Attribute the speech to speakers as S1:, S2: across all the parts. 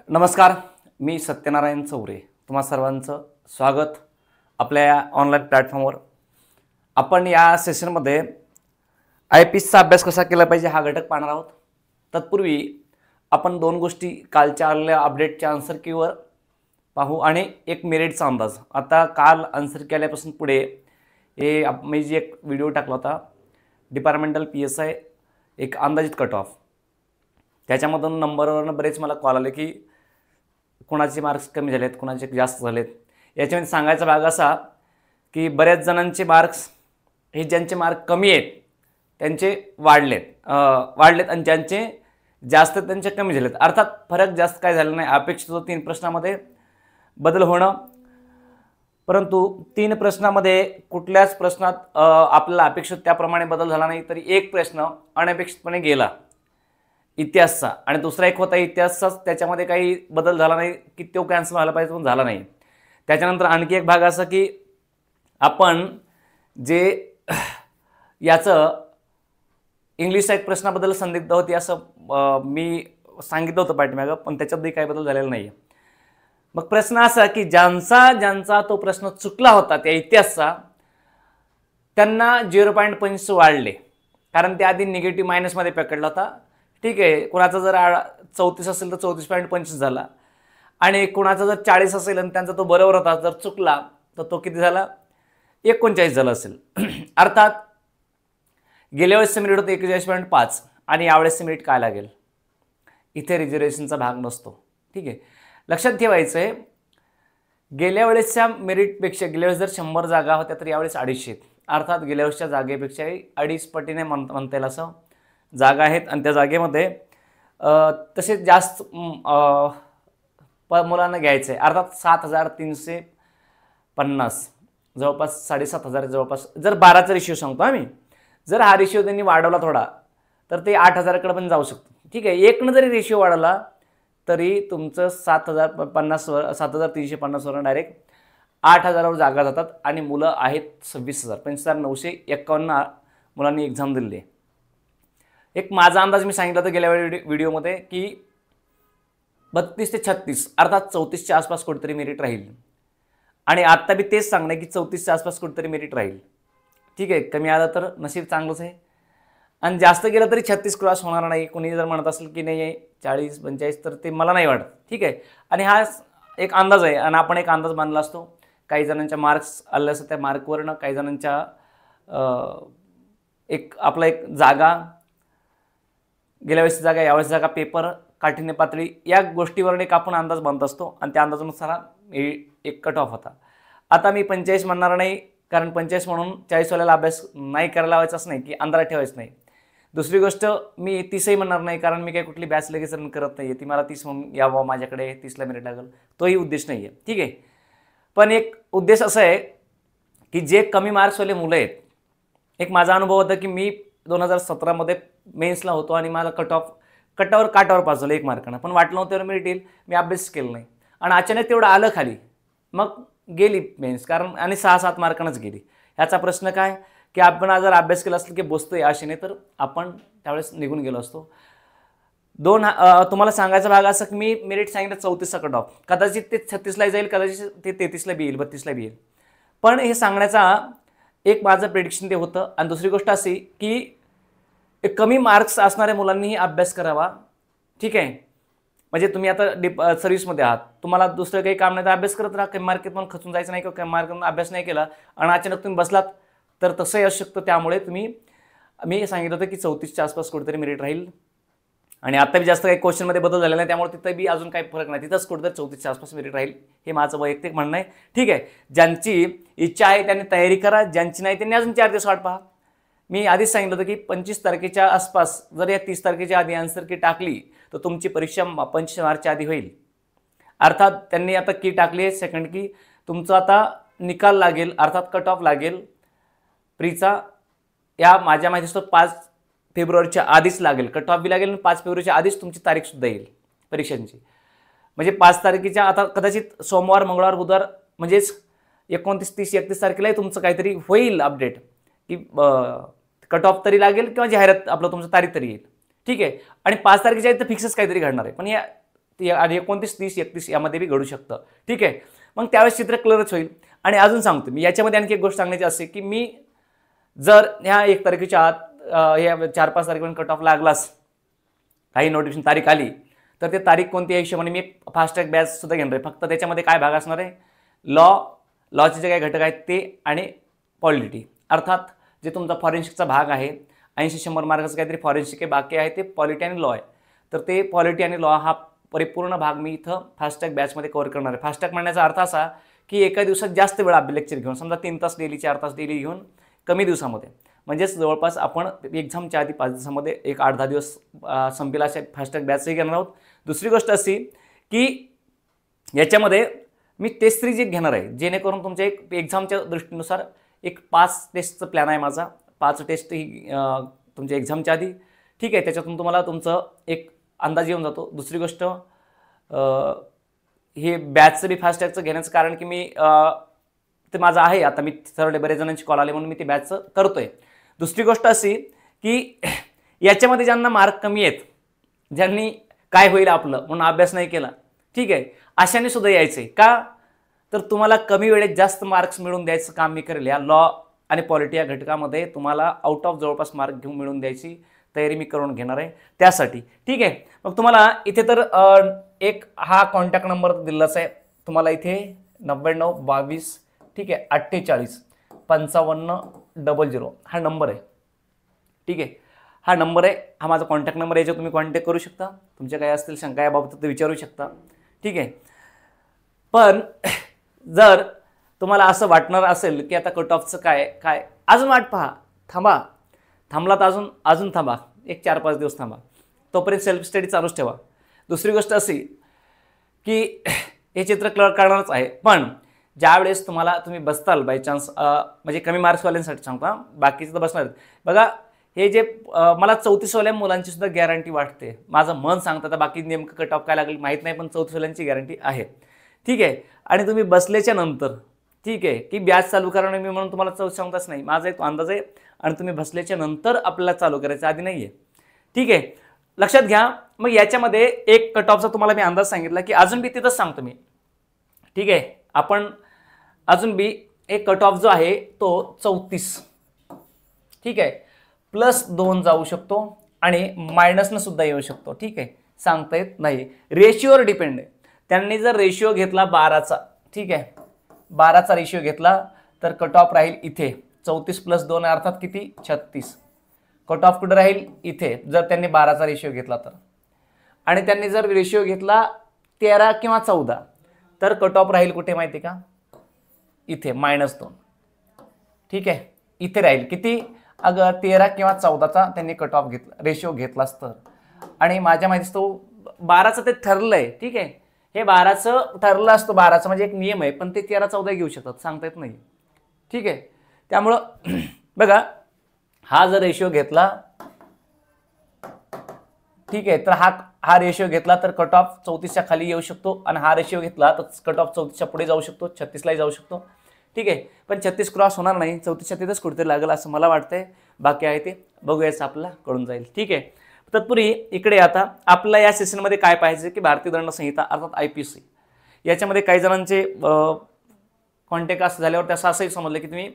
S1: नमस्कार, मी सत्यनारायण चौरे. तुम्हा सर्वांचं स्वागत आपल्या या ऑनलाईन प्लॅटफॉर्मवर. आपण या सेशनमध्ये IPSचा अभ्यास कसा केला पाहिजे हा घटक पाहणार आहोत. तत्पूर्वी आपण दोन गोष्टी कालच्या आलेल्या अपडेटच्या आन्सर कीवर पाहू आणि एक मेरिटचा अंदाज. आता काल आन्सर की आल्यापासून पुढे मी जी एक व्हिडिओ टाकला होता डिपार्टमेंटल PSI एक अंदाजित कट ऑफ, त्याच्यामधून नंबरवरनं बरेच मला कॉल आले की कोणाचे मार्क्स कमी झालेत, कोणाचे जास्त झालेत. याच्यामध्ये सांगायचा भाग असा की बऱ्याच जणांचे मार्क्स हे ज्यांचे मार्क कमी आहेत त्यांचे वाढलेत आणि ज्यांचे जास्त त्यांचे कमी झालेत. अर्थात फरक जास्त काय झाला नाही. अपेक्षित होतं 3 प्रश्नामध्ये बदल होणं, परंतु 3 प्रश्नामध्ये कुठल्याच प्रश्नात आपल्याला अपेक्षित त्याप्रमाणे बदल झाला नाही. तरी एक प्रश्न अनपेक्षितपणे गेला इतिहासचा, आणि दुसरा एक होता इतिहासचाच, त्याच्यामध्ये काही बदल झाला नाही की तो कॅन्सल व्हायला पाहिजे पण झाला नाही. त्याच्यानंतर आणखी एक भाग असा की आपण जे याचं इंग्लिशचा एक प्रश्नाबद्दल संदिग्ध होती असं मी सांगितलं होतं पाठीमागं, पण त्याच्यातही काही बदल झालेला नाही. मग प्रश्न असा की ज्यांचा तो प्रश्न चुकला होता त्या इतिहासचा त्यांना 0.25 वाढले, कारण त्या आधी निगेटिव्ह मायनसमध्ये पकडला होता. ठीक आहे, कुणाचा जर 34 असेल तर 34.25 झाला, आणि कुणाचा जर 40 असेल आणि त्यांचा तो बरोबर होता, जर चुकला तर तो किती झाला, 39 झाला असेल. अर्थात गेल्या वेळेसचं मेरिट होतं 41.5 आणि यावेळेसचं मेरिट काय लागेल, इथे रिझर्वेशनचा भाग नसतो. ठीक आहे, लक्षात ठेवायचं आहे. गेल्या वेळेसच्या मेरिटपेक्षा गेल्या वेळेस जर 100 जागा होत्या तर यावेळेस 250 आहेत. अर्थात गेल्या वेळेसच्या जागेपेक्षाही 2.5 पटीने म्हणता येईल असं जागा आहेत, आणि त्या जागेमध्ये तसेच जास्त मुलांना घ्यायचं आहे. अर्थात 7,350 जवळपास 7,500 जवळपास. जर 12चा रेशिओ सांगतो आम्ही, जर हा रेशिओ त्यांनी वाढवला थोडा तर ते 8,000कडे पण जाऊ शकतो. ठीक आहे, एकनं जरी रेशिओ वाढवला तरी तुमचं 7,350 वरून डायरेक्ट 8,000वर जागा जातात, आणि मुलं आहेत 26,000. 25,951 मुलांनी एक्झाम दिलेली आहे. एक माझा अंदाज मी सांगितलं होतं गेल्या व्हिडिओमध्ये की 32 ते 36 अर्थात 34च्या आसपास कुठेतरी मेरिट राहील, आणि आत्ता बी तेच सांगणं की 34च्या आसपास कुठेतरी मेरिट राहील. ठीक आहे, कमी आलं तर नशीब चांगलंच आहे, आणि जास्त गेलं तरी 36 क्रॉस होणार नाही. कोणी जर म्हणत असेल की नाही 40-45 तर ते मला नाही वाटत. ठीक आहे, आणि हा एक अंदाज आहे, आणि आपण एक अंदाज मानला असतो. काही जणांच्या मार्क्स आले असतं त्या मार्कवरनं, काही जणांच्या आपला एक जागा, गेल्या वेळेस जागा, यावेळेस जागा, पेपर, काठिण्य पातळी, या गोष्टीवरून एक आपण अंदाज बांधत असतो, आणि त्या अंदाजानुसार एक कट ऑफ होता. आता मी 45 म्हणणार नाही, कारण 45 म्हणून 40वाल्याला अभ्यास नाही करायला लावायचाच नाही की अंधारात ठेवायचं नाही. दुसरी गोष्ट, मी 30ही म्हणणार नाही, कारण मी काही कुठली बॅच लगेच रन करत नाही आहे. ती मला 30 म्हणून यावं, माझ्याकडे 30ला मेरिट लागेल, तोही उद्देश नाही आहे. ठीक आहे, पण एक उद्देश असा आहे की जे कमी मार्क्सवाले मुलं आहेत, एक माझा अनुभव होता की मी 2017मध्ये मेन्सला होतो आणि मला काटावर पास झालं 1 मार्कानं, पण वाटलं नव्हतं मेरिट येईल. मी अभ्यास केला नाही, आणि अचानक तेवढं आलं खाली, मग गेली मेन्स, कारण आणि 6-7 मार्कानंच गेली. ह्याचा प्रश्न काय की आपण जर अभ्यास केला असेल की बसतोय आशेने, तर आपण त्यावेळेस निघून गेलो असतो. तुम्हाला सांगायचा भाग असा की मी मेरिट सांगितलं 34चा कट ऑफ, कदाचित ते 36ला जाईल, कदाचित ते 33ला बी येईल, 32ला बी येईल, पण हे सांगण्याचा एक माझं प्रेडिक्शन ते होतं. आणि दुसरी गोष्ट अशी की कमी मार्क्स असणाऱ्या मुलांनीही अभ्यास करावा. ठीक आहे, म्हणजे तुम्ही आता सर्व्हिसमध्ये आहात, तुम्हाला दुसरं काही काम नाही तर अभ्यास करत राहा. कमी मार्केट पण खचून जायचं नाही, किंवा कमी मार्केट अभ्यास नाही केला आणि अचानक तुम्ही बसलात तर तसंही असू शकतं. त्यामुळे मी सांगितलं होतं की 34च्या आसपास कुठेतरी मेरिट राहील, आणि आता बी जास्त काही क्वेश्चनमध्ये बदल झालेला नाही, त्यामुळे तिथं बी अजून काही फरक नाही, तिथंच कुठेतरी 34च्या आसपास मेरिट राहील, हे माझं वैयक्तिक म्हणणं आहे. ठीक आहे, ज्यांची इच्छा आहे त्यांनी तयारी करा, ज्यांची नाही त्यांनी अजून 4 दिवस वाट पहा. मी आधीच सांगितलं होतं की 25 तारखेच्या आसपास जर या 30 तारखेच्या आधी आन्सर की टाकली तर तुमची परीक्षा 25 मार्चच्या आधी होईल. अर्थात त्यांनी आता की टाकली आहे सेकंड की, तुमचा आता निकाल लागेल, अर्थात कट ऑफ लागेल प्रीचा, या माझ्या माहितीचं 5 फेब्रुवारीच्या आधीच लागेल. कट ऑफ बी लागेल, आणि 5 फेब्रुवारीच्या आधीच तुमची तारीखसुद्धा येईल परीक्षांची. म्हणजे 5 तारखेच्या आता कदाचित सोमवार, मंगळवार, बुधवार, म्हणजेच 29, 30, 31 तारखेलाही तुमचं काहीतरी होईल अपडेट की कट ऑफ तरी लागेल किंवा जाहिरात आपलं तुमचं तारीख तरी येईल. ठीक आहे, आणि 5 तारखेच्या तर फिक्सच काहीतरी घडणार आहे. पण या आणि 29, 30, 31 यामध्ये बी घडू शकतं. ठीक आहे, मग त्यावेळेस चित्र क्लिअरच होईल. आणि अजून सांगतो मी याच्यामध्ये आणखी एक गोष्ट सांगण्याची असे की मी जर ह्या 1 तारखेच्या आत या 4-5 तारखेपर्यंत कट ऑफ लागलाच, काही नोटिफिकेशन तारीख आली, तर ते तारीख कोणती आहे हिशोबाने मी फास्ट ट्रॅक बॅच सुद्धा घेणार आहे. फक्त त्याच्यामध्ये काय भाग असणार आहे, लॉचे जे काही घटक आहेत ते आणि पॉलिटी, अर्थात जे तुमचा फॉरेन्सिकचा भाग आहे 80-100 मार्काचं काहीतरी फॉरेन्सिक बाकी आहे ते पॉलिटी आणि लॉ आहे. तर ते पॉलिटी आणि लॉ हा परिपूर्ण भाग मी इथं फास्ट ट्रॅक बॅचमध्ये कव्हर करणार आहे. फास्ट ट्रॅक म्हणण्याचा अर्थ असा की एका दिवसात जास्त वेळा लेक्चर घेऊन, समजा 3 तास डेली 4 तास डेली घेऊन कमी दिवसामध्ये, म्हणजेच जवळपास आपण एक्झामच्या आधी 5 दिवसामध्ये एक 8-10 दिवस संपेल अशा फास्ट ट्रॅक बॅचही घेणार आहोत. दुसरी गोष्ट अशी की याच्यामध्ये मी टेस्ट सिरीज एक घेणार आहे, जेणेकरून तुमच्या एक एक्झामच्या दृष्टीनुसार एक 5 टेस्टचा प्लॅन आहे माझा. 5 टेस्ट ही तुमच्या एक्झामच्या आधी. ठीक आहे, त्याच्यातून तुम्हाला तुमचं एक अंदाज येऊन जातो. दुसरी गोष्ट हे बॅचचं बी फास्ट ट्रॅकचं घेण्याचं कारण की मी ते माझं आहे, आता मी थर्ड बरेच जणांची कॉल आले म्हणून मी ते बॅचचं करतोय. दुसरी गोष्ट अशी की याच्यामध्ये ज्यांना मार्क कमी आहेत, ज्यांनी काय होईल आपलं म्हणून अभ्यास नाही केला, ठीक आहे, अशाने सुद्धा यायचं आहे का, तर तुम्हाला कमी वेळेत जास्त मार्क्स मिळवून द्यायचं काम मी करेल. या लॉ आणि पॉलिटी या घटकामध्ये तुम्हाला आउट ऑफ जवळपास मार्क घेऊन मिळवून द्यायची तयारी मी करून घेणार आहे त्यासाठी. ठीक आहे, मग तुम्हाला इथे तर एक हा कॉन्टॅक्ट नंबर दिलाच आहे तुम्हाला इथे 9922, ठीक आहे, 48 55 00 हा नंबर आहे. ठीक आहे, हा नंबर आहे, हा माझा कॉन्टॅक्ट नंबर आहे. याच्यावर तुम्ही कॉन्टॅक्ट करू शकता, तुमच्या काय असतील शंका याबाबत ते विचारू शकता. ठीक आहे, पण जर तुम्हाला असं वाटणार असेल की आता कट ऑफचं काय अजून वाट पहा, थांबला तर अजून थांबा, एक 4-5 दिवस थांबा, तोपर्यंत सेल्फ स्टडी चालूच ठेवा. दुसरी गोष्ट अशी की हे चित्र क्लिअर करणारच आहे, पण ज्यावेळेस तुम्ही बसताल बाय चान्स, म्हणजे कमी मार्क्सवाल्यांसाठी सांगता, बाकीचं तर बसणार. बघा हे जे मला 34वाल्या मुलांची सुद्धा गॅरंटी वाटते, माझं मन सांगतं, तर बाकी नेमकं कट ऑफ काय लागेल माहीत नाही, पण 34वाल्यांची गॅरंटी आहे. ठीक आहे, आणि तुम्ही बसल्याच्या नंतर, ठीक आहे, की बॅच चालू करणार मी म्हणून तुम्हाला 34 सांगताच नाही, माझा एक अंदाज आहे, आणि तुम्ही बसल्याच्या नंतर आपल्याला चालू करायचं, आधी नाही आहे. ठीक आहे, लक्षात घ्या. मग याच्यामध्ये एक कट ऑफचा तुम्हाला मी अंदाज सांगितला की अजून बी तिथंच सांगतो मी. ठीक आहे, आपण अजून बी एक कट ऑफ जो आहे तो 34, ठीक आहे, +2 जाऊ शकतो आणि मायनसनं सुद्धा येऊ शकतो. ठीक आहे, सांगता येत नाही, रेशिओवर डिपेंड आहे. त्यांनी जर रेशिओ घेतला 12चा, ठीक आहे, 12चा रेशिओ घेतला तर कट ऑफ राहील इथे 34 + 2 अर्थात किती 36. कट ऑफ कुठे राहील इथे, जर त्यांनी 12चा रेशिओ घेतला तर. आणि त्यांनी जर रेशिओ घेतला 13 किंवा 14 तर कट ऑफ राहील कुठे माहिती का, इथे -2. ठीक आहे, इथे राहील किती, अगर 13 किंवा 14चा त्यांनी कट ऑफ घेतला, रेशिओ घेतलाच तर. आणि माझ्या माहितीच तो 12चं ते ठरलंय. ठीक आहे, हे 12चं ठरलं असतं, 12चं म्हणजे एक नियम आहे, पण ते 13-14 घेऊ शकतात, सांगता येत नाही. ठीक आहे, त्यामुळं बघा हा जर रेशिओ घेतला, ठीक आहे, तर हा रेशिओ घेतला तर कट ऑफ 34च्या खाली येऊ शकतो, आणि हा रेशिओ घेतला तर कट ऑफ 34च्या पुढे जाऊ शकतो, 36लाही जाऊ शकतो. ठीक आहे, पण 36 क्रॉस होणार नाही, 34च्या तिथेच कुठेतरी लागेल असं मला वाटतंय. बाकी आहे ते बघूयाच, आपल्याला कळून जाईल. ठीक आहे, तत्पूर्वी इकडे आता आपल्याला या सेशनमध्ये काय पाहिजे की भारतीय दंड संहिता अर्थात IPC, याच्यामध्ये काही जणांचे कॉन्टॅक्ट असं झाल्यावर त्याचं असंही समजलं की तुम्ही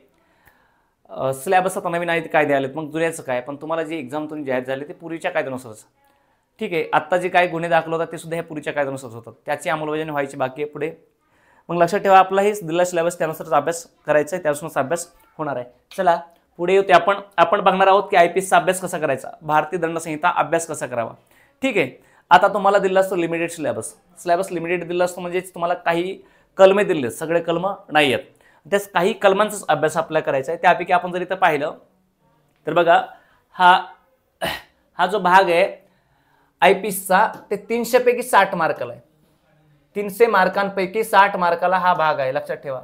S1: सिलेबस आता नवीन आहे कायदे आलेत, मग जुन्याचं काय, पण तुम्हाला जी एक्झाम तुम्ही जाहीर झाली ते पूर्वीच्या कायद्यानुसारच. ठीक आहे, आत्ता जे काही गुन्हे दाखल होतात ते सुद्धा हे पूर्वीच्या कायद्यानुसारच होतात, त्याची अंमलबजावणी व्हायची बाकी आहे पुढे. मग लक्षात ठेवा, आपला हे दिलेला सिलेबस त्यानुसारच अभ्यास करायचा आहे, त्यानुसारच अभ्यास होणार आहे. चला पुढे येऊ. आपण बघणार आहोत की IPCचा अभ्यास कसा करायचा, भारतीय दंड संहिता अभ्यास कसा करावा. ठीक आहे, आता तुम्हाला दिला असतो लिमिटेड सिलेबस लिमिटेड दिला असतो, म्हणजे तुम्हाला काही कलमे दिले, सगळे कलम नाही आहेत, त्याच काही कलमांचाच अभ्यास आपल्याला करायचा आहे. त्यापैकी आपण जर इथं पाहिलं तर बघा हा जो भाग आहे IPCचा ते 300 पैकी 60 मार्काला आहे. 300 मार्कांपैकी 60 मार्काला हा भाग आहे, लक्षात ठेवा.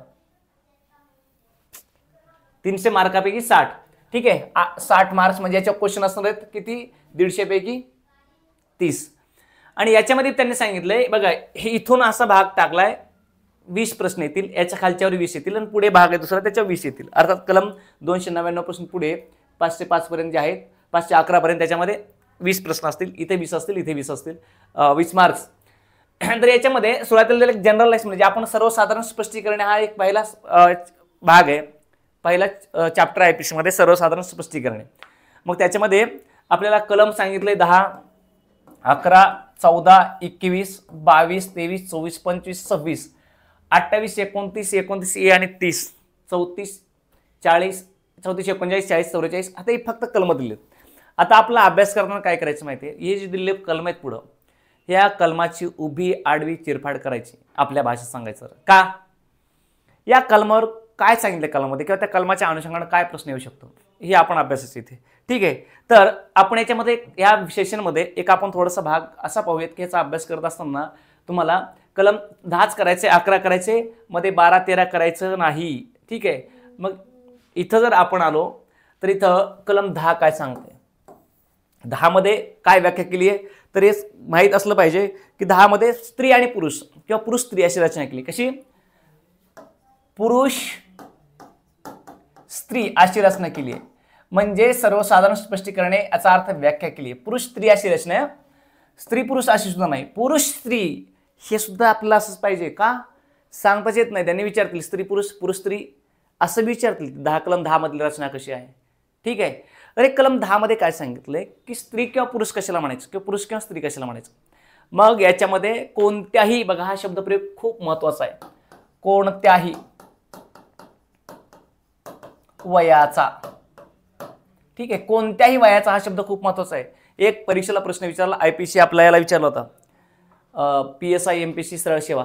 S1: 300 मार्कापैकी 60. ठीक आहे, 60 मार्क्स म्हणजे याच्या क्वेश्चन असणार आहेत किती, 150 पैकी 30. आणि याच्यामध्ये त्यांनी सांगितलंय बघा, हे इथून असा भाग टाकलाय 20 प्रश्न येतील, याच्या खालच्यावर 20 येतील, आणि पुढे भाग आहे दुसरा त्याच्यावर 20 येतील. अर्थात कलम 299 पासून पुढे 505 पर्यंत जे आहेत, 511 पर्यंत त्याच्यामध्ये 20 प्रश्न असतील, इथे 20 असतील, इथे 20 असतील, 20 मार्क्स. तर याच्यामध्ये सुरुवातीला जनरलाइज म्हणजे आपण सर्वसाधारण स्पष्टीकरण हा एक पहिला भाग आहे, पहिला चॅप्टर आहे IPC मध्ये सर्वसाधारण स्पष्टीकरण. मग त्याच्यामध्ये आपल्याला कलम सांगितले 10, 11, 14, 21, 22, 23, 24, 25, 26, 28, 29, 29 ए आणि 30, 34, 40, 34, 39, 40, 44. आता हे फक्त कलम दिलेत. आता आपला अभ्यास करताना काय करायचं माहिती आहे, हे जे दिलेले कलम आहेत पुढं, या कलमाची उभी आडवी चिरफाड करायची. आपल्या भाषेत सांगायचं का, या कलमावर काय सांगितलं कलमामध्ये किंवा त्या कलमाच्या अनुषंगाने काय प्रश्न येऊ शकतो हे आपण अभ्यासाचं इथे. ठीक आहे, तर आपण याच्यामध्ये या सेशनमध्ये एक आपण थोडासा भाग असा पाहूयात की याचा अभ्यास करत असताना तुम्हाला कलम 10च करायचे, 11 करायचे, मध्ये 12, 13 करायचं नाही. ठीक आहे, मग इथं जर आपण आलो तर इथं कलम 10 काय सांगते, 10 मध्ये काय व्याख्या केली आहे तर हे माहीत असलं पाहिजे की 10 मध्ये स्त्री आणि पुरुष किंवा पुरुष स्त्री अशी रचना केली. कशी, पुरुष स्त्री अशी रचना केली आहे. म्हणजे सर्वसाधारण स्पष्टीकरणे याचा अर्थ व्याख्या केली आहे. पुरुष स्त्री अशी रचना आहे, स्त्री पुरुष अशी सुद्धा नाही. पुरुष स्त्री हे सुद्धा आपल्याला असंच पाहिजे का, सांगताच येत नाही. त्यांनी विचारतील स्त्री पुरुष, पुरुष स्त्री असं विचारतील. 10 कलम 10 मधली रचना कशी आहे. ठीक आहे, तर एक कलम 10 मध्ये काय सांगितलंय की स्त्री किंवा पुरुष कशाला म्हणायचं किंवा पुरुष किंवा स्त्री कशाला म्हणायचं. मग याच्यामध्ये कोणत्याही, बघा हा शब्दप्रयोग खूप महत्वाचा आहे, कोणत्याही वयाचा. ठीक आहे, कोणत्याही वयाचा हा शब्द खूप महत्वाचा आहे. एक परीक्षेला प्रश्न विचारला, IPC आपल्याला विचारला होता, PSI MPC सरळ सेवा.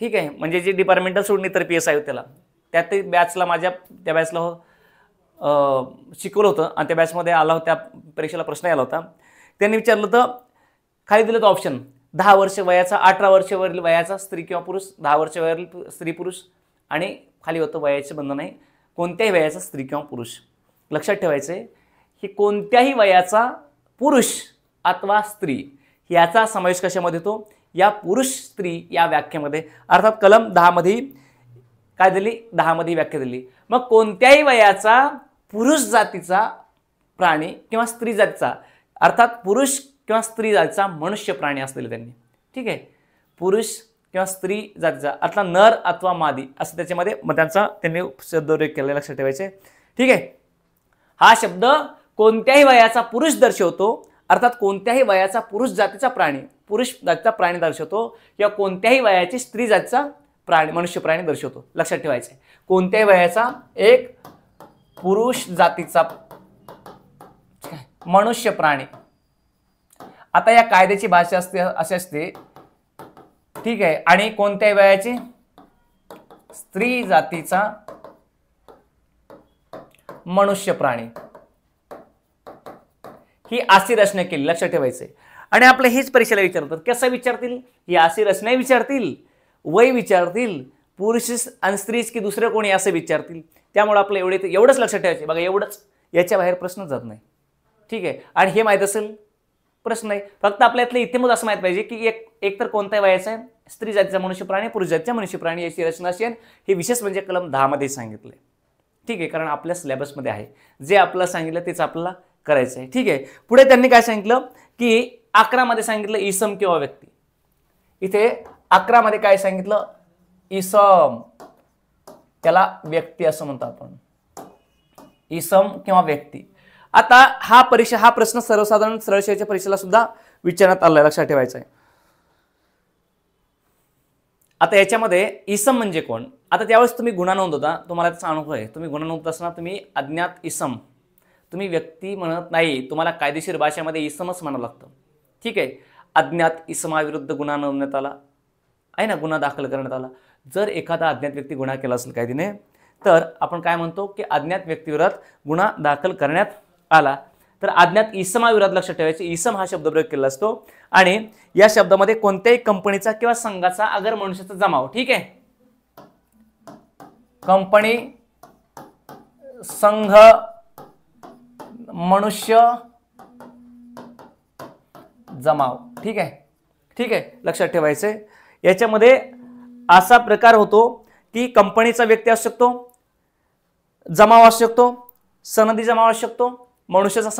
S1: ठीक आहे, म्हणजे जे डिपार्टमेंटल सोडून तर PSI होते त्याला, त्यात बॅचला माझ्या त्या बॅचला शिकवलं होतं आणि त्या बॅचमध्ये आला होता, त्या परीक्षेला प्रश्न आला होता. त्यांनी विचारलं होतं, खाली दिलं होतं ऑप्शन 10 वर्ष वयाचा, 18 वर्षावरील वयाचा स्त्री किंवा पुरुष, 10 वर्षावरील स्त्री पुरुष, आणि खाली होतं वयाचे बंधन नाही, कोणत्याही वयाचा स्त्री किंवा पुरुष. लक्षात ठेवायचं आहे की कोणत्याही वयाचा पुरुष अथवा स्त्री याचा समावेश कशामध्ये होतो, या पुरुष स्त्री या व्याख्येमध्ये. अर्थात कलम 10 मध्ये काय दिली, 10 मध्ये व्याख्या दिली. मग कोणत्याही वयाचा पुरुष जातीचा प्राणी किंवा स्त्री जातीचा, अर्थात पुरुष किंवा स्त्री जातीचा मनुष्य प्राणी असलेले त्यांनी. ठीक आहे, पुरुष किंवा स्त्री जातीचा अर्थात नर अथवा मादी असं त्याच्यामध्ये मग त्यांचा त्यांनी शब्दोल्लेख केला, लक्षात ठेवायचे. ठीक आहे, हा शब्द कोणत्याही वयाचा पुरुष दर्शवतो, अर्थात कोणत्याही वयाचा पुरुष जातीचा प्राणी, पुरुष जातीचा प्राणी दर्शवतो, किंवा कोणत्याही वयाची स्त्री जातीचा प्राणी, मनुष्य प्राणी दर्शवतो. लक्षात ठेवायचे, कोणत्याही वयाचा एक पुरुष जातीचा मनुष्य प्राणी. आता या कायद्याची भाषा असते अशी असते. ठीक आहे, आणि कोणत्याही वयाची स्त्री जातीचा मनुष्य प्राणी ही अशी रचना केली. लक्षात ठेवायचे. आणि आपल्या हीच परीक्षेला विचारतात, कसं विचारतील, ही अशी रचना विचारतील, वय विचारतील, पुरुष आणि स्त्री की दुसरे कोणी असं विचारतील. त्यामुळे आपलं एवढंच लक्षात ठेवायचे. बघा एवढंच, याच्या बाहेर प्रश्न जात नाही. ठीक आहे, आणि हे माहीत असेल प्रश्न नाही. फक्त आपल्यातलं इथे मग असं माहीत पाहिजे की एक तर कोणत्या वयाचा आहे, स्त्री जातीचा मनुष्य प्राणी, पुरुष जातीचा मनुष्य प्राणी याची रचना असेल. हे विशेष म्हणजे कलम 10 मध्ये सांगितलंय. ठीक आहे, कारण आपल्या सिलेबसमध्ये आहे, जे आपल्याला सांगितलं तेच आपल्याला करायचं आहे. ठीक आहे, पुढे त्यांनी काय सांगितलं की 11 मध्ये सांगितलं इसम किंवा व्यक्ती. इथे 11 मध्ये काय सांगितलं, इसम, त्याला व्यक्ती असं म्हणतो आपण, इसम किंवा व्यक्ती. आता हा प्रश्न सर्वसाधारण सरळ सेवेच्या परीक्षेला सुद्धा विचारण्यात आलाय, लक्षात ठेवायचं आहे. आता याच्यामध्ये इसम म्हणजे कोण. आता त्यावेळेस तुम्ही गुन्हा नोंदवता, तुम्हाला त्याचा अनुभव आहे, तुम्ही गुन्हा नोंदवत असताना तुम्ही अज्ञात इसम, तुम्ही व्यक्ती म्हणत नाही, तुम्हाला कायदेशीर भाषेमध्ये इसमच म्हणावं लागतं. ठीक आहे, अज्ञात इसमाविरुद्ध गुन्हा नोंदवण्यात आला आहे ना, गुन्हा दाखल करण्यात आला. जर एखादा अज्ञात व्यक्ती गुन्हा केला असेल कायद्याने, तर आपण काय म्हणतो की अज्ञात व्यक्तीविरोधात गुन्हा दाखल करण्यात आला. तर अज्ञात इसमाविरोधात, लक्षात ठेवायचे, इसम हा शब्द प्रयोग केला असतो. आणि या शब्दामध्ये कोणत्याही कंपनीचा किंवा संघाचा अगर मनुष्याचा जमाव. ठीक आहे, कंपनी, संघ, मनुष्य, जमाव. ठीक आहे, ठीक आहे, लक्षात ठेवायचे. याच्यामध्ये असा प्रकार होतो की कंपनीचा व्यक्ती असू शकतो, जमाव असू शकतो, सनदी जमाव असू शकतो, मनुष्याचा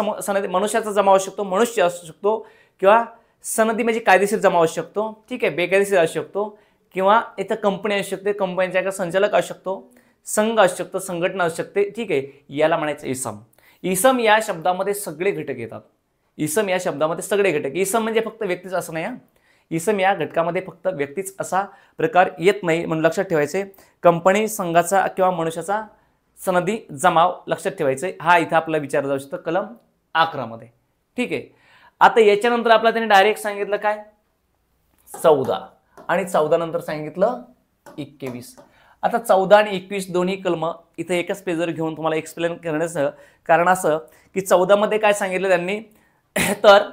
S1: जमाव असू शकतो, मनुष्य असू शकतो, किंवा सनदी म्हणजे कायदेशीर जमा असू शकतो, ठीक आहे, बेकायदेशीर असू शकतो, किंवा इथं कंपनी असू शकते, कंपनीचा एका संचालक असू शकतो, संघ असू शकतो, संघटना असू शकते, ठीक आहे, याला म्हणायचं इसम. इसम या शब्दामध्ये सगळे घटक येतात. इसम या शब्दामध्ये सगळे घटक. इसम म्हणजे फक्त व्यक्तीच असं नाही. इसम या घटकामध्ये फक्त व्यक्तीच असा प्रकार येत नाही, म्हणून लक्षात ठेवायचे. कंपनी, संघाचा किंवा मनुष्याचा सनदी जमाव लक्षात ठेवायचे. हा इथं आपल्याला विचारला जाऊ शकतो कलम 11 मध्ये, ठीक आहे. आता याच्यानंतर आपल्याला त्याने डायरेक्ट सांगितलं काय, 14, आणि 14 नंतर सांगितलं 21. आता 14 आणि 21 दोन्ही कलम इथं एकाच पेजवर घेऊन तुम्हाला एक्सप्लेन करण्याचं कारण असं की 14 मध्ये काय सांगितलं त्यांनी, तर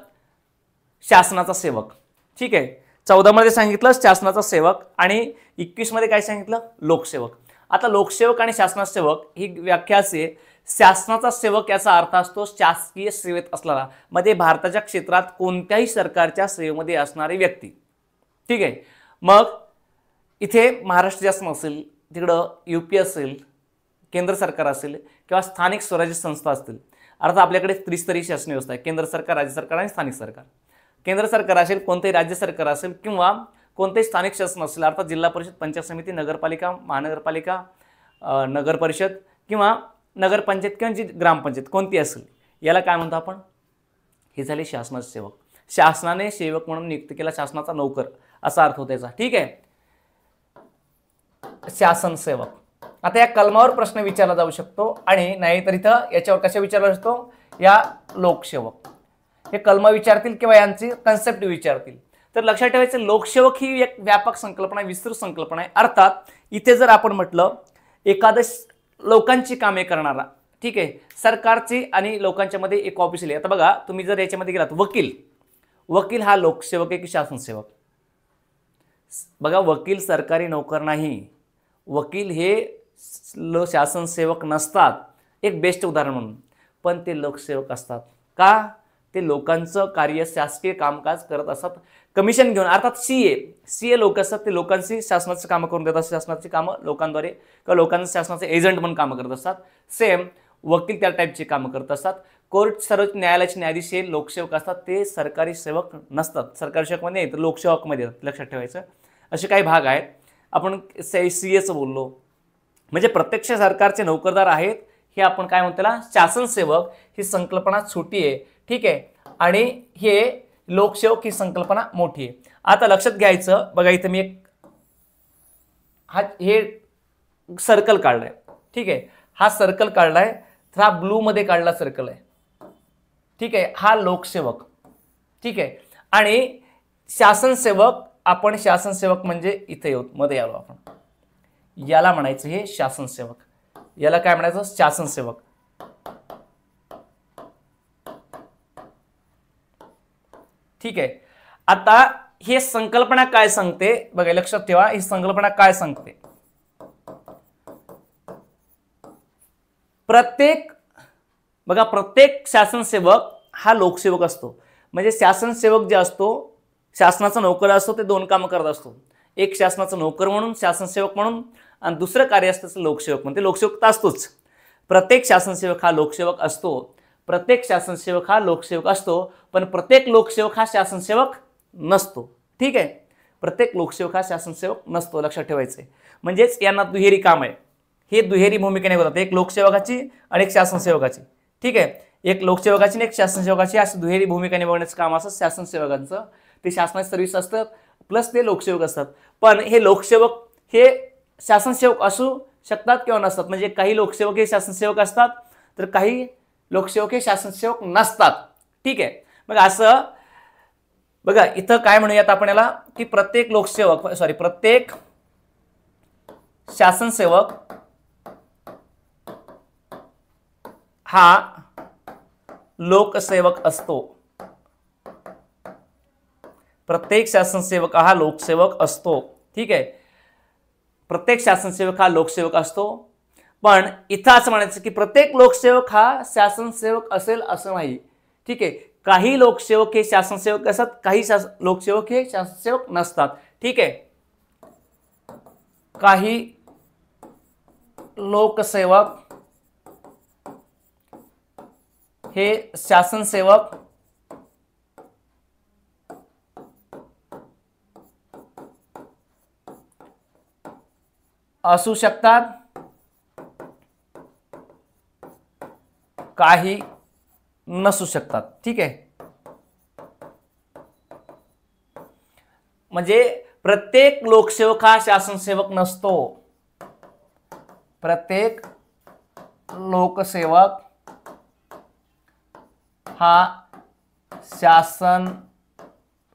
S1: शासनाचा सेवक, ठीक आहे. 14 मध्ये सांगितलं शासनाचा सेवक, आणि 21 मध्ये काय सांगितलं, लोकसेवक. आता लोकसेवक आणि शासनाचा सेवक ही व्याख्या असे, शासनाचा सेवक याचा अर्थ असतो शासकीय सेवेत असणारा, म्हणजे भारताच्या क्षेत्रात कोणत्याही सरकारच्या सेवेमध्ये असणारी व्यक्ती, ठीक आहे. मग इथे महाराष्ट्र शासन असेल, तिकडं UP असेल, केंद्र सरकार असेल, किंवा स्थानिक स्वराज्य संस्था असतील. अर्थात आपल्याकडे त्रिस्तरीय शासन व्यवस्था आहे, केंद्र सरकार, राज्य सरकार आणि स्थानिक सरकार. केंद्र सरकार असेल, कोणतेही राज्य सरकार असेल, किंवा कोणतेही स्थानिक शासन असेल, अर्थात जिल्हा परिषद, पंचायत समिती, नगरपालिका, महानगरपालिका, नगर परिषद किंवा नगरपंचायत किंवा जी ग्रामपंचायत कोणती असेल, याला काय म्हणतो आपण, हे झाले शासनाचे सेवक. शासनाने सेवक म्हणून नियुक्त केला, शासनाचा नोकर असा अर्थ होतो याचा, ठीक आहे. शासन सेवक. आता या कलमावर प्रश्न विचारला जाऊ शकतो, आणि नाहीतर इथं याच्यावर कशा विचारला जातो, या लोकसेवक. हे कलम विचारतील किंवा यांची कन्सेप्ट विचारतील. तर लक्षात ठेवायचं, लोकसेवक ही एक व्यापक संकल्पना, विस्तृत संकल्पना आहे. अर्थात इथे जर आपण म्हटलं एखादं लोकांची कामे करणारा, ठीक आहे, सरकारची आणि लोकांच्या मध्ये एक ऑफिस आहे. आता बघा, तुम्ही जर याच्यामध्ये गेलात, वकील, वकील हा लोकसेवक आहे की शासन सेवक? बघा, वकील सरकारी नोकर नाही, वकील हे शासन सेवक नसतात. एक बेस्ट उदाहरण म्हणून, पण ते लोकसेवक असतात. का? ते लोकांचं कार्य, शासकीय कामकाज करत असतात कमिशन घेऊन. अर्थात सीए लोक असतात, ते लोकांची शासनाची कामं करून देतात, शासनाची कामं लोकांद्वारे किंवा लोकांचं शासनाचे एजंट म्हणून कामं करत असतात. सेम वकील त्या टाईपची कामं करत असतात. कोर्ट, सर्वोच्च न्यायालयाचे न्यायाधीश हे लोकसेवक असतात, ते सरकारी सेवक नसतात. सरकारी सेवकमध्ये तर लोकसेवकमध्ये येतात, लक्षात ठेवायचं. असे काही भाग आहेत. आपण सीएचं बोललो, म्हणजे प्रत्यक्ष सरकारचे नोकरदार आहेत, हे आपण काय म्हणतो, त्याला शासन सेवक ही संकल्पना छोटी आहे, ठीक आहे, आणि हे लोकसेवक ही संकल्पना मोठी आहे. आता लक्षात घ्यायचं, बघा इथं मी एक हे सर्कल काढलाय, ठीक आहे, हा सर्कल काढलाय, तर हा ब्लू मध्ये काढला सर्कल आहे, ठीक आहे, हा लोकसेवक, ठीक आहे, आणि शासन सेवक, आपण शासन सेवक म्हणजे इथे येऊ, मध्ये आलो आपण, याला म्हणायचं हे शासन सेवक. याला काय म्हणायचं, शासन सेवक, ठीक आहे. आता हे संकल्पना काय सांगते बघा, लक्षात ठेवा, ही संकल्पना काय सांगते. प्रत्येक शासन सेवक हा लोकसेवक असतो. म्हणजे शासन सेवक जे असतो, शासनाचा नोकर असतो, ते दोन कामं करत असतो. एक शासनाचा नोकर म्हणून, शासन सेवक म्हणून, आणि दुसरं कार्य असतं लोकसेवक म्हणून. ते लोकसेवक तर असतोच. प्रत्येक शासन सेवक हा लोकसेवक असतो, प्रत्येक शासन सेवक हा लोकसेवक असतो, पण प्रत्येक लोकसेवक हा शासन सेवक नसतो, ठीक आहे. प्रत्येक लोकसेवक हा शासन सेवक नसतो, लक्षात ठेवायचंय. म्हणजेच यांना दुहेरी काम आहे, हे दुहेरी भूमिकेने होतात, एक लोकसेवकाची आणि एक शासन सेवकाची, ठीक आहे. एक लोकसेवकाची आणि एक शासन सेवकाची अशी दुहेरी भूमिका निभावण्याचं काम असतं शासन सेवकांचं. ते शासनाची सर्व्हिस असतं, प्लस ते लोकसेवक असतात. पण हे लोकसेवक हे शासन सेवक असू शकतात किंवा नसतात. म्हणजे काही लोकसेवक हे शासन सेवक असतात, तर काही लोकसेवक हे शासन सेवक नसतात, ठीक आहे. मग असं बघा, इथं काय म्हणूयात आपण याला, की प्रत्येक प्रत्येक शासन सेवक हा लोकसेवक असतो. प्रत्येक शासन सेवक हा लोकसेवक असतो, ठीक आहे. प्रत्येक शासन सेवक हा लोकसेवक असतो. पण इथं असं म्हणायचं की प्रत्येक लोकसेवक हा शासन सेवक असेल असं नाही, ठीक आहे. काही लोकसेवक हे शासन सेवक असतात, काही लोकसेवक हे शासन सेवक नसतात, ठीक आहे. काही लोकसेवक हे शासन सेवक असू शकतात, काही नसू शकतात. ठीक आहे, म्हणजे प्रत्येक लोकसेवक हा शासनसेवक नसतो. प्रत्येक लोकसेवक हा शासन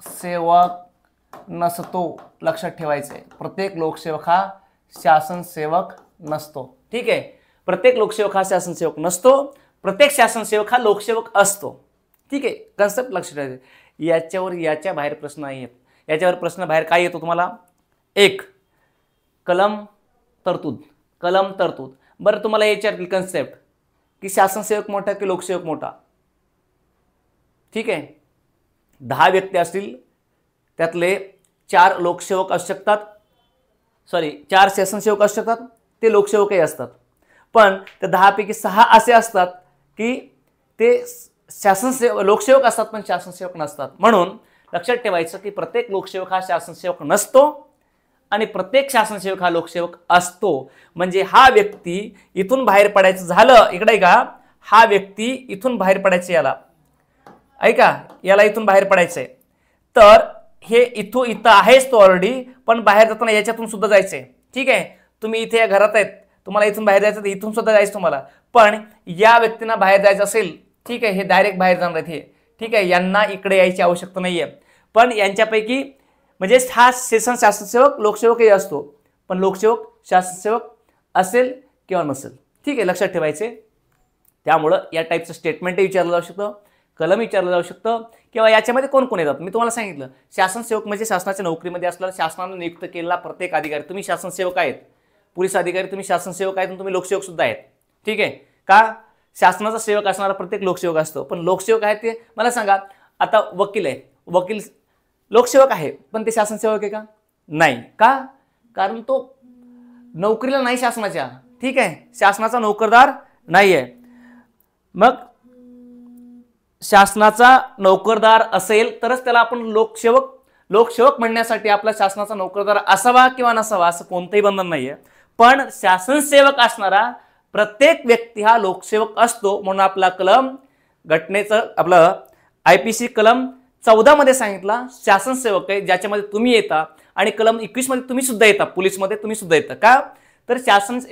S1: सेवक नसतो. लक्षात ठेवायचे, प्रत्येक लोकसेवक हा शासन सेवक नसतो. ठीक आहे, प्रत्येक लोकसेवक हा शासन सेवक नसतो, प्रत्येक शासन सेवक हा लोकसेवक असतो. ठीक आहे, कन्सेप्ट लक्षात ठेवायचे. याच्यावर याच्या बाहेर प्रश्न नाही येत. याच्यावर प्रश्न बाहेर काय येतो तुम्हाला? एक कलम तरतूद, कलम तरतूद. बरं, तुम्हाला याच्यातील कन्सेप्ट की शासन सेवक मोठा की लोकसेवक मोठा? ठीक आहे, 10 व्यक्ती असतील, त्यातले 4 लोकसेवक असू शकतात, 4 शासनसेवक असू शकतात, ते लोकसेवकही असतात. पण त्या 10 पैकी 6 असे असतात की ते लोकसेवक असतात पण शासनसेवक नसतात. म्हणून लक्षात ठेवायचं की प्रत्येक लोकसेवक हा शासनसेवक नसतो आणि प्रत्येक शासनसेवक हा लोकसेवक असतो. म्हणजे हा व्यक्ती इथून बाहेर पडायचं झालं, इकडे का हा व्यक्ती इथून बाहेर पडायचं, याला ऐका, याला इथून बाहेर पडायचंय, तर हे इथं आहेच तो ऑलरेडी, पण बाहेर जाताना याच्यातून सुद्धा जायचंय. ठीक आहे, तुम्ही इथे या घरात आहेत, तुम्हाला इथून बाहेर जायचं, तर इथून सुद्धा जायचं तुम्हाला. पण या व्यक्तींना बाहेर जायचं असेल, ठीक आहे, हे डायरेक्ट बाहेर जाणार आहेत हे. ठीक आहे, यांना इकडे यायची आवश्यकता नाहीये. पण यांच्यापैकी म्हणजे हा शासनसेवक लोकसेवकही असतो, पण लोकसेवक शासनसेवक असेल किंवा नसेल. ठीक आहे, लक्षात ठेवायचे. त्यामुळं या टाईपचं स्टेटमेंटही विचारलं जाऊ शकतं, कलम विचारलं जाऊ शकतं, किंवा याच्यामध्ये कोण कोण येतात. मी तुम्हाला सांगितलं, शासनसेवक म्हणजे शासनाच्या नोकरीमध्ये असलेला, शासनाने नियुक्त केलेला प्रत्येक अधिकारी. तुम्ही शासनसेवक आहेत, पोलीस अधिकारी तुम्ही शासनसेवक आहेत, तुम्ही लोकसेवक सुद्धा आहेत. ठीक आहे, का शासनाचा सेवक असणारा प्रत्येक लोकसेवक असतो. पण लोकसेवक आहेत ते मला सांगा, आता वकील आहे, वकील लोकसेवक आहे, पण ते शासनसेवक आहे का? नाही. का? कारण तो नोकरीला नाही शासनाच्या. ठीक आहे, शासनाचा नोकरदार नाही आहे. मग शासनाचा नोकरदार असेल तरच त्याला आपण लोकसेवक म्हणण्यासाठी आपला शासनाचा नोकरदार असावा किंवा नसावा असं कोणतंही बंधन नाहीये. पण शासनसेवक असणारा प्रत्येक व्यक्ती हा लोकसेवक असतो. म्हणून आपला कलम घटनेचं आपलं IPC कलम 14 मध्ये सांगितला शासनसेवक आहे, ज्याच्यामध्ये तुम्ही येता, आणि कलम 21 मध्ये तुम्ही सुद्धा येता, पोलीसमध्ये तुम्ही सुद्धा येता. का तर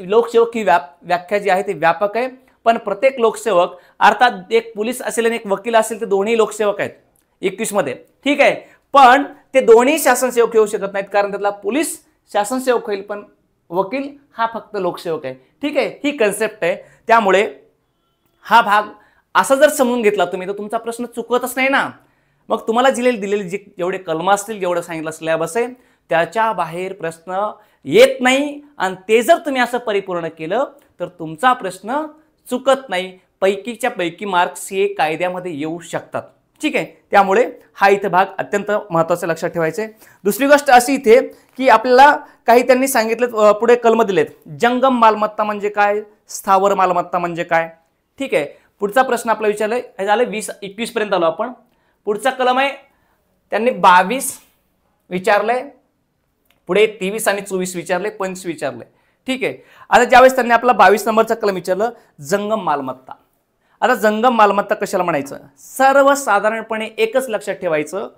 S1: लोकसेवक ही व्याख्या जी आहे ती व्यापक आहे. पण प्रत्येक लोकसेवक अर्थात एक पोलीस असेल आणि एक वकील असेल, ते दोन्ही लोकसेवक आहेत 21 मध्ये. ठीक आहे, पण ते दोन्ही शासनसेवक येऊ शकत नाहीत, कारण त्यातला पोलीस शासनसेवक होईल, पण वकील हा फक्त लोकसेवक आहे. ठीक आहे, ही कन्सेप्ट आहे. त्यामुळे हा भाग असा जर समजून घेतला तुम्ही, तर तुमचा प्रश्न चुकतच नाही ना. मग तुम्हाला दिलेली जेवढे कलम असतील, जेवढं सांगितलं सिलेबस आहे, त्याच्या बाहेर प्रश्न येत नाही. आणि ते जर तुम्ही असं परिपूर्ण केलं तर तुमचा प्रश्न चुकत नाही. पैकीच्या पैकी मार्क्स हे कायद्यामध्ये येऊ शकतात. ठीक आहे, त्यामुळे हा इथे भाग अत्यंत महत्त्वाचा लक्षात ठेवायचे. दुसरी गोष्ट अशी इथे की आपल्याला काही त्यांनी सांगितलं, पुढे कलम दिलेत. जंगम मालमत्ता म्हणजे काय, स्थावर मालमत्ता म्हणजे काय. ठीक आहे, पुढचा प्रश्न आपला विचारलाय, हे झालं 20-21 पर्यंत आलो आपण. पुढचा कलम आहे त्यांनी 22 विचारलंय, पुढे 23 आणि 24 विचारले, 25 विचारले. ठीक आहे, आता ज्यावेळेस त्यांनी आपला 22 नंबरचा कलम विचारलं, जंगम मालमत्ता. आता जंगम मालमत्ता कशाला म्हणायचं, सर्वसाधारणपणे एकच लक्षात ठेवायचं,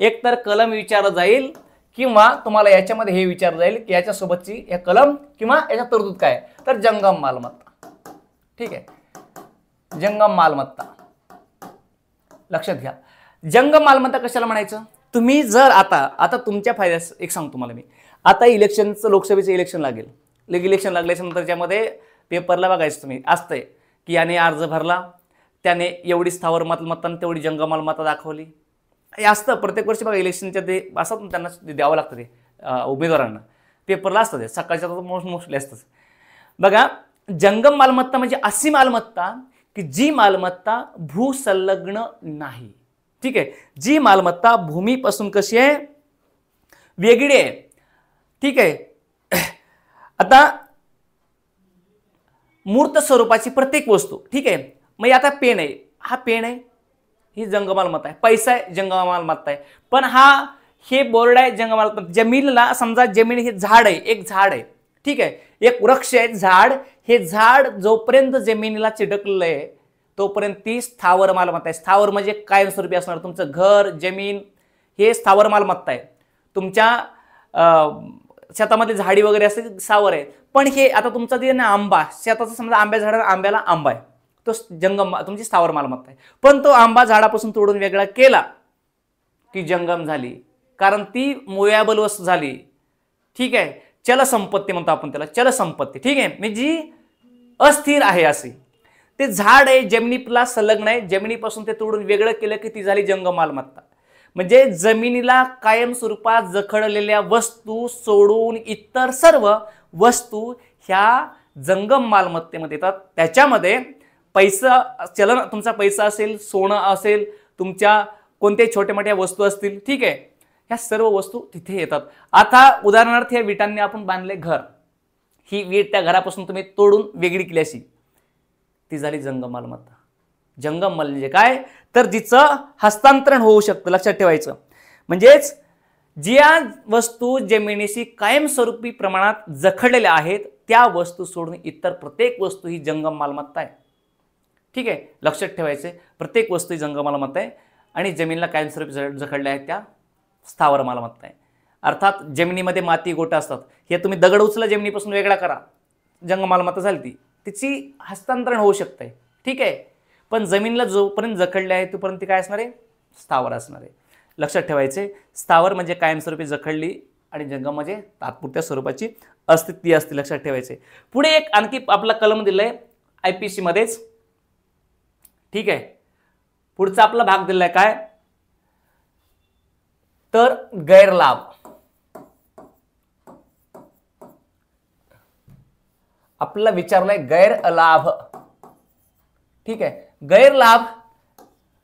S1: एक तर कलम विचारलं जाईल किंवा तुम्हाला याच्यामध्ये हे विचारलं जाईल की याच्यासोबतची या कलम किंवा याच्या तरतूद काय, तर जंगम मालमत्ता. ठीक आहे, जंगम मालमत्ता लक्षात घ्या. जंगम मालमत्ता कशाला म्हणायचं, तुम्ही जर आता तुमच्या फायद्यास एक सांगतो तुम्हाला मी, आता इलेक्शनचं लोकसभेचं इलेक्शन लागेल. इलेक्शन लागल्याच्या नंतर त्यामध्ये पेपरला बघायचं तुम्ही असतंय की याने अर्ज भरला, त्याने एवढी स्थावर मालमत्ता आणि तेवढी जंगम मालमत्ता दाखवली. हे असतं प्रत्येक वर्षी बघा, इलेक्शनच्या ते असं त्यांना द्यावं लागतं, ते उमेदवारांना पेपरला असतं, ते सकाळच्या मोस्टली असतंच. बघा, जंगम मालमत्ता म्हणजे अशी मालमत्ता की जी मालमत्ता भूसंलग्न नाही. ठीक आहे, जी मालमत्ता भूमीपासून कशी आहे, वेगळी आहे. ठीक आहे, आता मूर्त स्वरूपाची प्रत्येक वस्तू. ठीक आहे, मग आता पेन आहे, हा पेन आहे, ही जंगम मालमत्ता आहे. पैसा आहे, जंगम मालमत्ता आहे. पण हे बोर्ड आहे, जंगम मालमत्ता. जमीनला समजा, जमीन हे झाड आहे, एक झाड आहे. ठीक आहे, एक वृक्ष आहे, झाड, हे झाड जोपर्यंत जमिनीला चिटकलेलं आहे तोपर्यंत ती स्थावर मालमत्ता आहे. स्थावर म्हणजे कायमस्वरूपी असणार. तुमचं घर, जमीन हे स्थावर मालमत्ता आहे. तुमच्या शेतामध्ये झाडी वगैरे असते स्थावर आहे. पण हे आता तुमचा जे ना आंबा, शेताचा समजा आंब्या झाड, आंब्याला आंबा आहे, तो जंगम तुमची स्थावर मालमत्ता आहे. पण तो आंबा झाडापासून तोडून वेगळा केला की जंगम झाली, कारण ती मूव्हेबल वस्तू झाली. ठीक आहे, चलसंपत्ती म्हणतो आपण त्याला, चलसंपत्ती. ठीक आहे, म्हणजे जी अस्थिर आहे अशी. ते झाड आहे, जमिनीला संलग्न आहे, जमिनीपासून ते तोडून वेगळं केलं की ती झाली जंगम मालमत्ता. म्हणजे जमिनीला कायम स्वरूपात जखडलेल्या वस्तू सोडून इतर सर्व वस्तू ह्या जंगम मालमत्तेमध्ये येतात. त्याच्यामध्ये पैसा, चलन, तुमचा पैसा असेल, सोनं असेल, तुमच्या कोणत्याही छोट्या मोठ्या वस्तू असतील, ठीक आहे, ह्या सर्व वस्तू तिथे येतात. आता उदाहरणार्थ या विटांनी आपण बांधले घर, ही वीट त्या घरापासून तुम्ही तोडून वेगळी केली अशी, ती झाली जंगम मालमत्ता. जंगम म्हणजे काय, तर जिचं हस्तांतरण होऊ शकतं. लक्षात ठेवायचं. म्हणजेच ज्या वस्तू जमिनीशी कायमस्वरूपी प्रमाणात जखडलेल्या आहेत त्या वस्तू सोडून इतर प्रत्येक वस्तू ही जंगम मालमत्ता आहे. ठीक आहे, लक्षात ठेवायचे, प्रत्येक वस्तू ही जंगम मालमत्ता आहे आणि जमिनीला कायमस्वरूपी जखडल्या आहेत त्या स्थावर मालमत्ता आहे. अर्थात जमिनीमध्ये माती, गोटा असतात, हे तुम्ही दगड उचला जमिनीपासून वेगळा करा, जंगम मालमत्ता झाली ती, तिची हस्तांतरण होऊ शकते. ठीक आहे, पण जमिनीला जोपर्यंत जखडले आहे तोपर्यंत ती काय असणार आहे, स्थावर असणार आहे. लक्षात ठेवायचे, स्थावर म्हणजे कायमस्वरूपी जखडली आणि जंगम म्हणजे तात्पुरत्या स्वरूपाची अस्तित्व असते. लक्षात ठेवायचे. पुढे एक आणखी आपला कलम दिलाय IPC मध्येच. ठीक आहे, पुढचा आपला भाग दिलाय काय, तर गैरलाभ. आपल्याला विचारलंय गैरलाभ. ठीक आहे, गैरलाभ.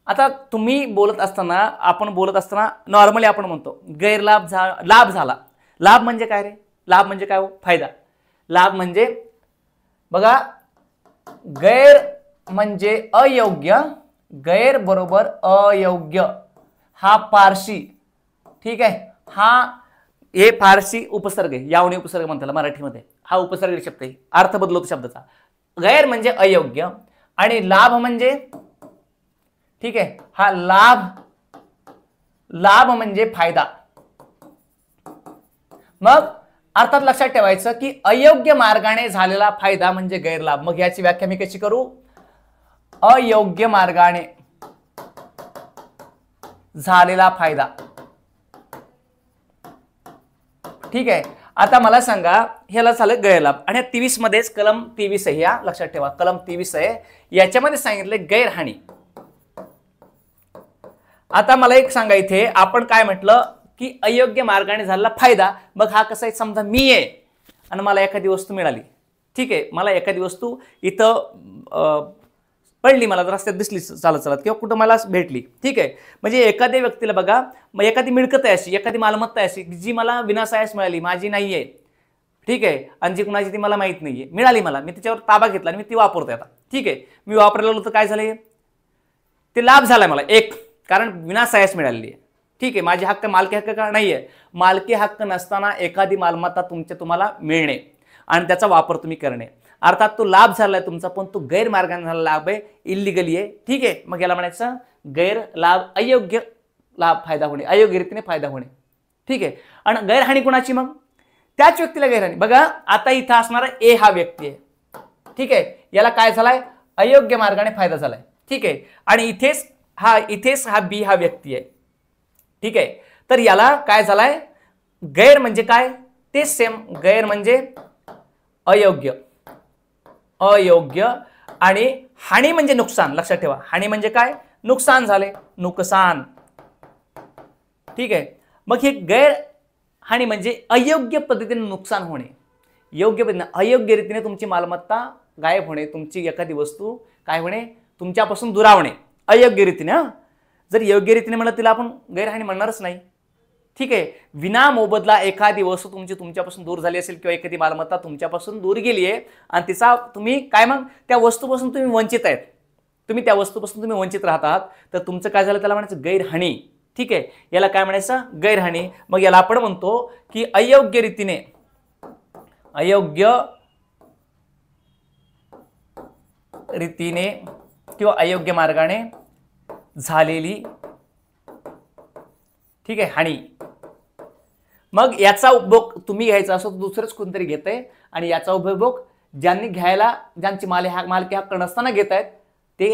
S1: आता तुम्ही बोलत असताना, आपण बोलत असताना नॉर्मली आपण म्हणतो गैरलाभ लाभ झाला. लाभ म्हणजे काय रे, लाभ म्हणजे काय हो, फायदा. लाभ म्हणजे बघा, गैर म्हणजे अयोग्य, गैर बरोबर अयोग्य, हा पारशी. ठीक आहे, हा हे फारसी उपसर्ग आहे, यावणी उपसर्ग म्हणतात मराठीमध्ये, हा उपसर्ग शब्द आहे, अर्थ बदलतो शब्दाचा. गैर म्हणजे अयोग्य आणि लाभ म्हणजे, ठीक आहे, हा लाभ, लाभ म्हणजे फायदा. मग अर्थात लक्षात ठेवायचं की अयोग्य मार्गाने झालेला फायदा म्हणजे गैरलाभ. मग याची व्याख्या मी कशी करू, अयोग्य मार्गाने झालेला फायदा. ठीक आहे, आता मला सांगा, ह्याला झालं गैरलाभ आणि 23 मध्येच कलम 23 आहे, या लक्षात ठेवा, कलम 23 आहे, याच्यामध्ये सांगितले गैरहानी. आता मला एक सांगा, इथे आपण काय म्हटलं की अयोग्य मार्गाने झालेला फायदा. मग हा कसा आहे, समजा मी आहे आणि मला एखादी वस्तू मिळाली. ठीक आहे, मला एखादी वस्तू इथं पडली, मला रस्त्यात दिसली चालत चालत किंवा कुठं मला भेटली. ठीक आहे, म्हणजे एखाद्या व्यक्तीला बघा, मग एखादी मिळकत आहे अशी, एखादी मालमत्ता आहे अशी जी मला विनासायास मिळाली, माझी नाही आहे. ठीक आहे, आणि जी कुणाची ती मला माहित नाहीये, मिळाली मला, मी त्याच्यावर ताबा घेतला आणि मी ती वापरतोय आता. ठीक आहे, मी वापरलेलं तर काय झालंय, ते लाभ झालाय मला एक, कारण विनासायास मिळालेली आहे. ठीक आहे, माझे हक्क, मालकी हक्क का नाहीये, मालकी हक्क नसताना एखादी मालमत्ता तुम्हाला मिळणे आणि त्याचा वापर तुम्ही करणे, अर्थात तो लाभ झालाय तुमचा, पण तो गैरमार्गाने झालेला लाभ आहे, इल्लिगली आहे. ठीक आहे, मग याला म्हणायचं गैरलाभ, अयोग्य लाभ, फायदा होणे, अयोग्य रीतीने फायदा होणे. ठीक आहे, आणि गैरहानी कुणाची, मग त्याच व्यक्तीला गैरहानी. बघा, आता इथं असणारा ए हा व्यक्ती आहे. ठीक आहे, याला काय झालाय, अयोग्य मार्गाने फायदा झालाय. ठीक आहे, आणि इथेच हा बी हा व्यक्ती आहे. ठीक आहे, तर याला काय झालाय, गैर म्हणजे काय, ते सेम, गैर म्हणजे अयोग्य, अयोग्य, आणि हानी म्हणजे नुकसान. लक्षात ठेवा, हानी म्हणजे काय, नुकसान झाले, नुकसान. ठीक आहे, मग हे गैर हानी म्हणजे अयोग्य पद्धतीने नुकसान होणे, योग्य पद्धतीने, अयोग्य रीतीने तुमची मालमत्ता गायब होणे, तुमची एखादी वस्तू काय होणे, तुमच्यापासून दुरावणे, अयोग्य रीतीने. जर योग्य रीतीने म्हणलं तिला आपण गैरहानी म्हणणारच नाही. ठीक आहे, विना मोबदला एखादी वस्तू तुमच्यापासून दूर झाली असेल किंवा एखादी मालमत्ता तुमच्यापासून दूर गेली आहे आणि तिचा तुम्ही काय, मग त्या वस्तूपासून तुम्ही वंचित आहेत, तुम्ही त्या वस्तूपासून तुम्ही वंचित राहतात, तर तुमचं काय झालं, त्याला म्हणायचं गैरहानी. ठीक आहे, याला काय म्हणायचं, गैरहानी. मग याला आपण म्हणतो की अयोग्य रीतीने अयोग्य रीतीने किंवा अयोग्य मार्गाने झालेली, ठीक आहे, हानी. मग याचा उपभोग तुम्ही घ्यायचा असो दुसरंच कोणतरी घेतंय आणि याचा उपभोग ज्यांनी घ्यायला, ज्यांची मालकी हक्क नसताना घेत आहेत ते,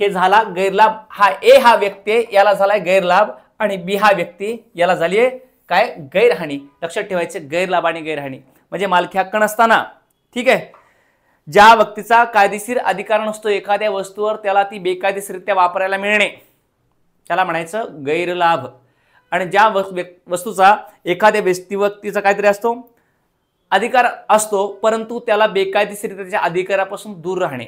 S1: हे झाला गैरलाभ. हा व्यक्ती आहे, याला झालाय गैरलाभ, आणि बी हा व्यक्ती, याला झालीये काय, गैरहानी. लक्षात ठेवायचे, गैरलाभ आणि गैरहानी म्हणजे मालकी हक्क नसताना, ठीक आहे, ज्या व्यक्तीचा कायदेशीर अधिकार नसतो एखाद्या वस्तूवर, त्याला ती बेकायदेशीररित्या वापरायला मिळणे, त्याला म्हणायचं गैरलाभ. आणि ज्या वस्तूचा एखाद्या व्यक्तीचा काहीतरी असतो, अधिकार असतो, परंतु त्याला बेकायदेशीररित्या त्याच्या अधिकारापासून दूर राहणे,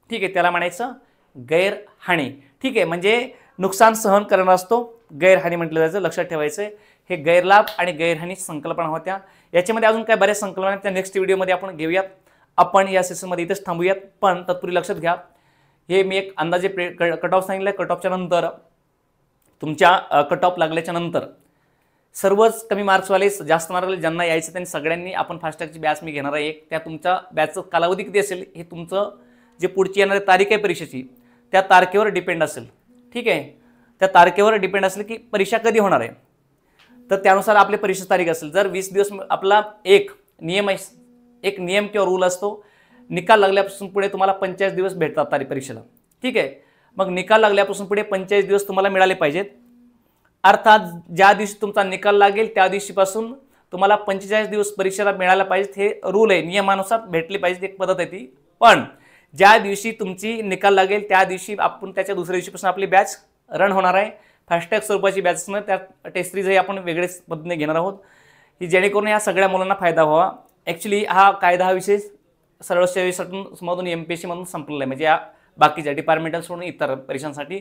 S1: ठीक आहे, त्याला म्हणायचं गैरहानी. ठीक आहे, म्हणजे नुकसान सहन करणार असतो, गैरहानी म्हटलं जायचं. लक्षात ठेवायचं, हे गैरलाभ आणि गैरहानी संकल्पना होत्या. याच्यामध्ये अजून काय बऱ्याच संकल्पना आहेत, त्या नेक्स्ट व्हिडिओमध्ये आपण घेऊयात. आपण या सेशनमध्ये इथेच थांबूयात. पण तत्पूर्वी लक्षात घ्या, हे मी एक अंदाजे कट ऑफ सांगितलं. कट ऑफच्या नंतर, तुमच्या कट ऑफ लागल्याच्या नंतर सर्वच कमी मार्क्सवाले, जास्त मार्कवाले ज्यांना यायचं त्यांनी सगळ्यांनी आपण फास्टॅगची बॅच मी घेणार आहे एक. त्या तुमच्या बॅचचा कालावधी किती असेल हे तुमचं जे पुढची येणारी तारीख आहे परीक्षेची, त्या तारखेवर डिपेंड असेल. ठीक आहे, त्या तारखेवर डिपेंड असेल की परीक्षा कधी होणार आहे, तर त्यानुसार आपली परीक्षेची तारीख असेल. जर 20 दिवस, आपला एक नियम किंवा रूल असतो, निकाल लागल्यापासून पुढे तुम्हाला 45 दिवस भेटतात तारीख परीक्षेला. ठीक आहे, मग निकाल लागल्यापासून पुढे 45 दिवस तुम्हाला मिळाले पाहिजेत. अर्थात ज्या दिवशी तुमचा निकाल लागेल त्या दिवशीपासून तुम्हाला 45 दिवस परीक्षेला मिळायला पाहिजेत. हे रूल आहे, नियमानुसार भेटले पाहिजे, एक पद्धत आहे ती. पण ज्या दिवशी तुमची निकाल लागेल त्या दिवशी आपण त्याच्या दुसऱ्या दिवशीपासून आपली बॅच रन होणार आहे. फास्टॅग स्वरूपाची बॅच असणार, त्या टेस्ट सिरीजही आपण वेगळेच पद्धतीने घेणार आहोत, की जेणेकरून या सगळ्या मुलांना फायदा व्हावा. ॲक्च्युली हा कायदा, हा विषय सर्व सेवेमधून MPSC मधून संपलेला आहे, म्हणजे या बाकीच्या डिपार्टमेंटल सोडून इतर परीक्षांसाठी.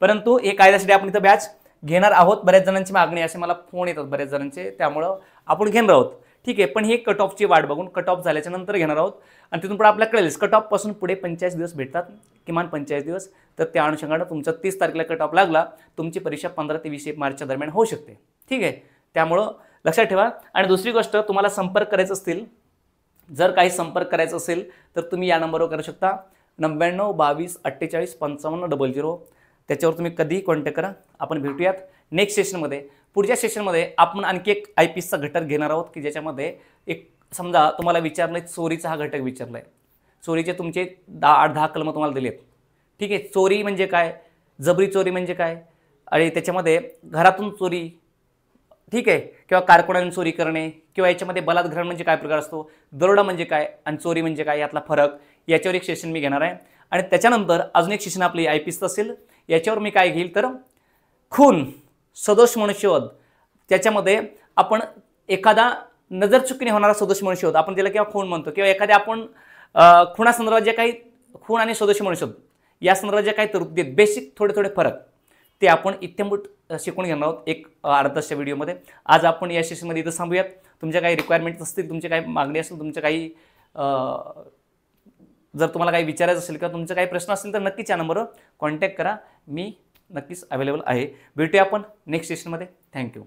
S1: परंतु हे कायद्यासाठी आपण इथं बॅच घेणार आहोत. बऱ्याच जणांची मागणी, असे मला फोन येतात बऱ्याच जणांचे, त्यामुळं आपण घेणार आहोत. ठीक आहे, पण हे कट ऑफची वाट बघून कट ऑफ झाल्याच्या नंतर घेणार आहोत. आणि तिथून पुढे आपल्याला कळेल कट ऑफ पासून पुढे 45 दिवस भेटतात, किमान 45 दिवस. तर त्या अनुषंगाने तुमचा 30 तारखेला कट ऑफ लागला, तुमची परीक्षा 15 ते 20 मार्चच्या दरम्यान होऊ शकते. ठीक आहे, त्यामुळं लक्षात ठेवा. आणि दुसरी गोष्ट, तुम्हाला संपर्क करायचा असतील, जर काही संपर्क करायचा असेल तर तुम्ही या नंबरवर करू शकता, 99 22 48 55 00. त्याच्यावर तुम्ही कधीही कॉन्टॅक्ट करा. आपण भेटूयात नेक्स्ट सेशनमध्ये. पुढच्या सेशनमध्ये आपण आणखी एक IPSCचा घटक घेणार आहोत, की ज्याच्यामध्ये एक, समजा तुम्हाला विचारलं चोरीचा हा घटक विचारला आहे, चोरीचे तुमचे 8-10 कलम तुम्हाला दिलेत. ठीक आहे, चोरी म्हणजे काय, जबरी चोरी म्हणजे काय, आणि त्याच्यामध्ये घरातून चोरी, ठीक आहे, किंवा कारखान्यातून चोरी करणे, किंवा याच्यामध्ये बलात्कार म्हणजे काय प्रकार असतो, दरोडा म्हणजे काय आणि चोरी म्हणजे काय, यातला फरक, याच्यावर एक सेशन मी घेणार आहे. आणि त्याच्यानंतर अजून एक सेशन आपली IPSC असेल, याच्यावर मी काय घेईल तर खून, सदोष मनुष्यवध. त्याच्यामध्ये आपण एखादा नजर चुकीने होणारा सदोष मनुष्यवध, आपण त्याला किंवा खून म्हणतो, किंवा एखाद्या आपण खुनासंदर्भात जे काही, खून आणि सदोष मनुष्यवध या संदर्भात जे काही तरतुदी आहेत, बेसिक थोडे फरक, ते आपण इत्यंभूत शिकून घेणार आहोत एक अर्ध्या तासाच्या व्हिडिओमध्ये. आज आपण या सेशनमध्ये इथं थांबूयात. तुमच्या काही रिक्वायरमेंट्स असतील, तुमचे काही मागणी असेल, तुमचे काही जर तुम्हाला काही विचारायचं असेल किंवा तुमचे काही प्रश्न असतील तर नक्कीच या नंबरवर कॉन्टॅक्ट करा. मी नक्कीच अवेलेबल आहे. भेटूया आपण नेक्स्ट सेशनमध्ये. थँक्यू.